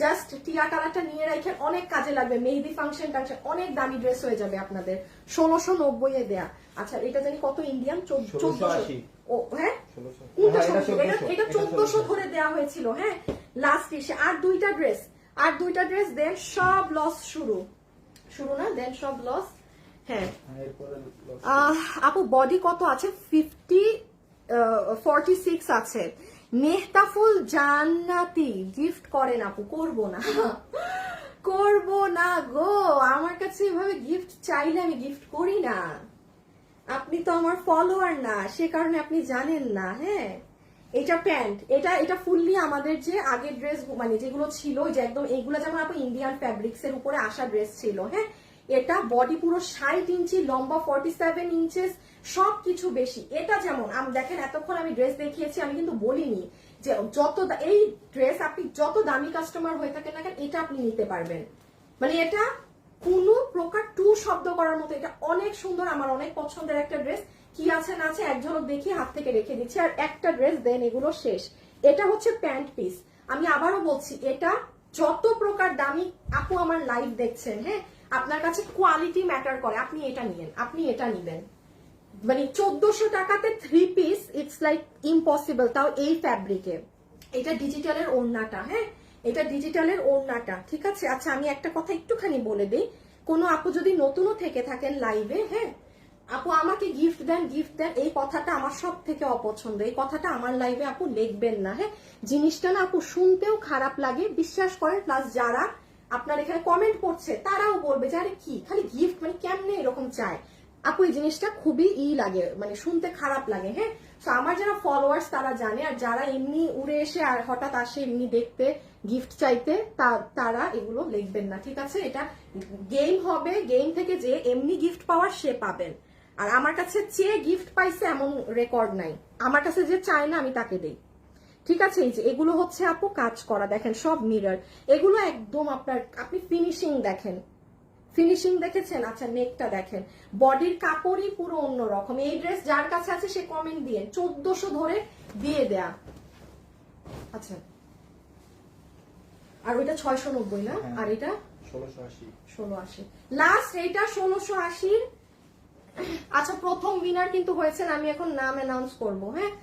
জাস্ট টিয়া কালারটা নিয়ে রাখেন, অনেক কাজে লাগবে, মেহেদি ফাংশন টাংশন, অনেক দামি ড্রেস হয়ে যাবে আপনাদের। 1690 এ দেয়া। আচ্ছা, এটা জানি কত ইন্ডিয়ান, 1480। ও হ্যাঁ, এটা 1400 ধরে দেওয়া হয়েছিল। হ্যাঁ, লাস্ট এসে আর দুইটা ড্রেস দেন সব লস শুরু না, দেন সব লস। হ্যাঁ, আপু বডি কত আছে? 46 আছে। মেহতাফুল জান্নাতি গিফট করেন আপু? করব না গো, আমার কাছে এভাবে গিফট চাইলে আমি গিফট করি না। আপনি তো আমার ফলোয়ার না, সে কারণে আপনি জানেন না। হ্যাঁ, এটা প্যান্ট, এটা ফুললি আমাদের যে আগের ড্রেস মানে যেগুলো ছিল যে একদম এইগুলো যেমন আপনি ইন্ডিয়ান ফ্যাব্রিক্স এর উপরে আসা ড্রেস ছিল। হ্যাঁ, এটা বডি পুরো 60 ইঞ্চি, লম্বা 47 ইঞ্চেস, সবকিছু বেশি। এটা যেমন দেখেন এতক্ষণ আমি ড্রেস দেখিয়েছি, আমি কিন্তু বলিনি যে এই ড্রেস আপনি যত দামি কাস্টমার হয়ে থাকেন না কেন এটা আপনি নিতে পারবেন। মানে এটা কোনো প্রকার টু শব্দ করার মতো, এটা অনেক সুন্দর, আমার অনেক পছন্দের একটা ড্রেস। কি আছে না আছে এক ঝলক দেখি, হাত থেকে রেখে দিচ্ছি। আর একটা ড্রেস দেন, এগুলো শেষ। এটা হচ্ছে প্যান্ট পিস। আমি আবারও বলছি, এটা যত প্রকার দামি আপু আমার লাইভ দেখছেন, হ্যাঁ, আপনার কাছে কোয়ালিটি ম্যাটার করে, আপনি এটা নিবেন, আপনি এটা নিবেন। মানে 1400 টাকাতে 3 পিস, ইটস লাইক ইম্পসিবল, তাও এই ফ্যাব্রিকে। এটা ডিজিটালের ওড়নাটা, হ্যাঁ, এটা ডিজিটালের ওড়নাটা, ঠিক আছে। আচ্ছা, আমি একটা কথা একটুখানি বলে দিই, কোনো আপু যদি নতুনও থেকে থাকেন লাইভে, হ্যাঁ, আপু আমাকে গিফট দেন, গিফট দেন, এই কথাটা আমার সব থেকে অপছন্দ। এই কথাটা আমার লাইভে আপু লিখবেন না। হ্যাঁ, জিনিসটা না আপু শুনতেও খারাপ লাগে, বিশ্বাস করেন। প্লাস যারা আপনার এখানে কমেন্ট করছে তারাও বলবে যে আরে কি খালি গিফট, মানে কেমনে এরকম চায় আপু। এই জিনিসটা খুবই লাগে, মানে শুনতে খারাপ লাগে। হ্যাঁ, তো আমার যারা ফলোয়ার্স তারা জানে, আর যারা এমনি উড়ে এসে আর হঠাৎ আসে এমনি দেখতে গিফট চাইতে, তারা এগুলো লিখবেন না, ঠিক আছে। এটা গেম হবে, গেম থেকে যে এমনি গিফট পাওয়ার সে পাবেন। আর আমার কাছে চেয়ে গিফট পাইছে এমন রেকর্ড নাই, আমার কাছে যে চায় না আমি তাকে দেই, ঠিক আছে। এই যে এগুলো হচ্ছে আপু কাজ করা, দেখেন সব মিরর, এগুলো একদম আপনার, আপনি ফিনিশিং দেখেন, ফিনিশিং দেখেছেন। আচ্ছা, নেকটা দেখেন, বডির কাপড়ই পুরো অন্যরকম। এই ড্রেস যার কাছে আছে সে কমেন্ট দিয়ে 1400 ধরে দিয়ে দেয়া। আচ্ছা, আর ওইটা 690 না, আর এটা 1680 লাস্ট, এইটা 1680। আচ্ছা, প্রথম উইনার কিন্তু হয়েছেন, আমি এখন নাম অ্যানাউন্স করব। হ্যাঁ,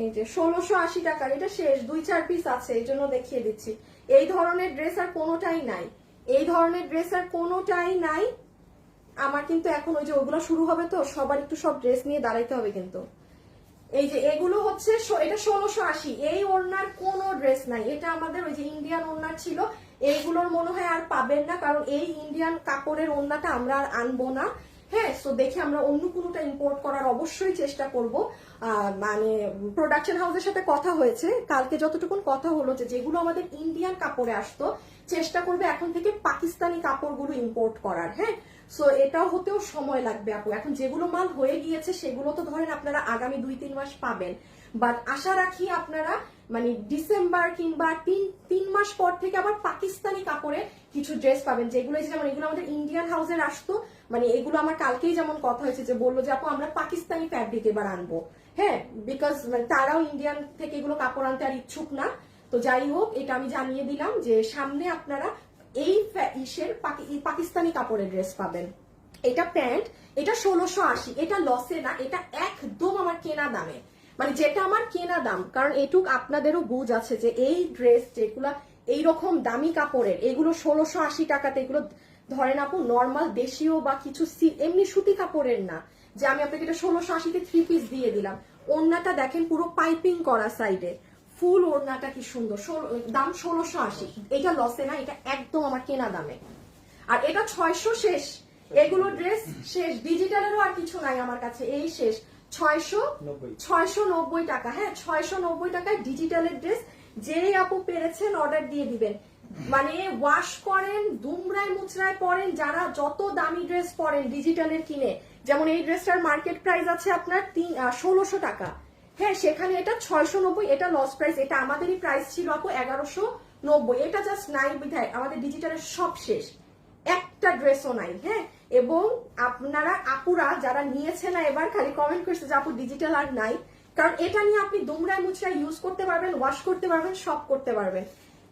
এই যে 1680 টাকার, এটা শেষ, 2-4 পিস আছে, এই জন্য দেখিয়ে দিচ্ছি। এই ধরনের ড্রেস আর কোনোটাই নাই, এই ধরনের ড্রেস আর কোনোটাই নাই আমার। কিন্তু এখন ওই যে ওগুলো শুরু হবে তো সবার একটু সব ড্রেস নিয়ে দাঁড়াইতে হবে কিন্তু। এই যে এগুলো হচ্ছে, এটা 1680, এই ওড়নার কোনো ড্রেস নাই। এটা আমাদের ওই যে ইন্ডিয়ান ওড়নার ছিল, এইগুলোর মনে হয় আর পাবেন না, কারণ এই ইন্ডিয়ান কাপড়ের ওড়নাটা আমরা আর আনবো না। হ্যাঁ, সো দেখি আমরা অন্য কোনোটা ইম্পোর্ট করার অবশ্যই চেষ্টা করব। মানে প্রোডাকশন হাউসের সাথে কথা হয়েছে কালকে, যতটুকুন কথা হলো যে যেগুলো আমাদের ইন্ডিয়ান কাপড়ে আসতো চেষ্টা করবে এখন থেকে পাকিস্তানি কাপড়গুলো ইম্পোর্ট করার। হ্যাঁ, সো এটাও হতেও সময় লাগবে আপু। এখন যেগুলো মাল হয়ে গিয়েছে সেগুলো তো ধরেন আপনারা আগামী 2-3 মাস পাবেন, বাট আশা রাখি আপনারা মানে ডিসেম্বর কিংবা 3 মাস পর থেকে আবার পাকিস্তানি কাপড়ে কিছু ড্রেস পাবেন, যেগুলো যেমন এগুলো আমাদের ইন্ডিয়ান হাউসের আসতো। মানে এগুলো আমার কালকেই যেমন কথা হয়েছে যে বললো যে আপু আমরা পাকিস্তানি ফ্যাব্রিক এবার আনবো। হ্যাঁ, বিকজ মানে তারাও ইন্ডিয়ান থেকে এগুলো কাপড় আনতে আর ইচ্ছুক না। তো যাই হোক, এটা আমি জানিয়ে দিলাম যে সামনে আপনারা এই পাকিস্তানি কাপড়ের ড্রেস পাবেন। এটা প্যান্ট, এটা 1680, এটা লসে না, এটা একদম আমার কেনা দামে, মানে যেটা আমার কেনা দাম। কারণ এটুক আপনাদেরও বুঝ আছে যে এই ড্রেস যেগুলা এইরকম দামি কাপড়ের, এগুলো 1680 টাকাতে, এগুলো ধরেন আপু নর্মাল দেশীয় বা কিছু এমনি সুতি কাপড়ের না যে আমি আপনাকে এটা 1680-তে 3 পিস দিয়ে দিলাম। ওড়নাটা দেখেন পুরো পাইপিং করা সাইডে, ফুল ওড়নাটা কি সুন্দর, দাম 1680, এটা লসে না, এটা একদম আমার কেনা দামে। আর এটা 600 শেষ, এগুলো ড্রেস শেষ, ডিজিটালেরও আর কিছু নাই আমার কাছে, এই শেষ। 690 টাকা, হ্যাঁ 690 টাকায় ডিজিটালের ড্রেস। যেই আপু পেরেছেন অর্ডার দিয়ে দিবেন, মানে ওয়াশ করেন, দুমড়ায় মুচড়ায় পরেন, যারা যত দামি ড্রেস পরেন ডিজিটালের কিনে, যেমন এই ড্রেসটার মার্কেট প্রাইস আছে আপনার 1600 টাকা, হ্যাঁ সেখানে এটা 690, এটা লস প্রাইস। এটা আমাদেরই প্রাইস ছিল আপু 1190, এটা জাস্ট নাই বিধায় আমাদের ডিজিটালের সব শেষ, একটা ড্রেসও নাই। হ্যাঁ, এবং আপনারা আপুরা যারা নিয়েছে না এবার খালি কমেন্ট করছে যে আপু ডিজিটাল আর নাই, কারণ এটা নিয়ে আপনি দুমড়ায় মুচড়ায় ইউজ করতে পারবেন, ওয়াশ করতে পারবেন, সব করতে পারবেন।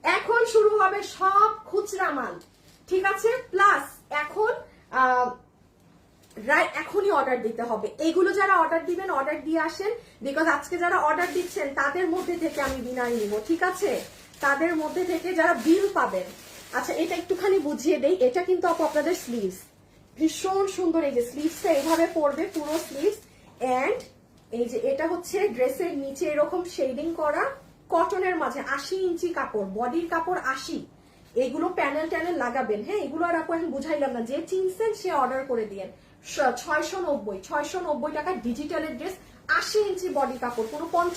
এখন শুরু হবে সব খুচরা মাল, ঠিক আছে। প্লাস এখন এখনই অর্ডার দিতে হবে। এইগুলো যারা অর্ডার দিবেন অর্ডার দিয়ে আসেন, বিকজ আজকে যারা অর্ডার দিচ্ছেন তাদের মধ্যে থেকে আমি বিনার নিব, ঠিক আছে, তাদের মধ্যে থেকে যারা বিল পাবেন। আচ্ছা, এটা একটুখানি বুঝিয়ে দেই, এটা কিন্তু আপু আপনাদের স্লিভস, ভীষণ সুন্দর। এই যে স্লিভসটা এইভাবে পড়বে, পুরো স্লিভস, এন্ড এই যে এটা হচ্ছে ড্রেসের নিচে এরকম শেডিং করা, কটনের মাঝে, 80 ইঞ্চি কাপড়, বডির কাপড় 80, এগুলো প্যানেল ট্যানেল লাগাবেন, হ্যাঁ এগুলো আর আপু এখন বুঝাইলাম না, যে চিনছেন সে অর্ডার করে দিয়েন। 690 টাকা ডিজিটালের ড্রেস, 80 ইঞ্চি বডি কাপড়, কোনো 50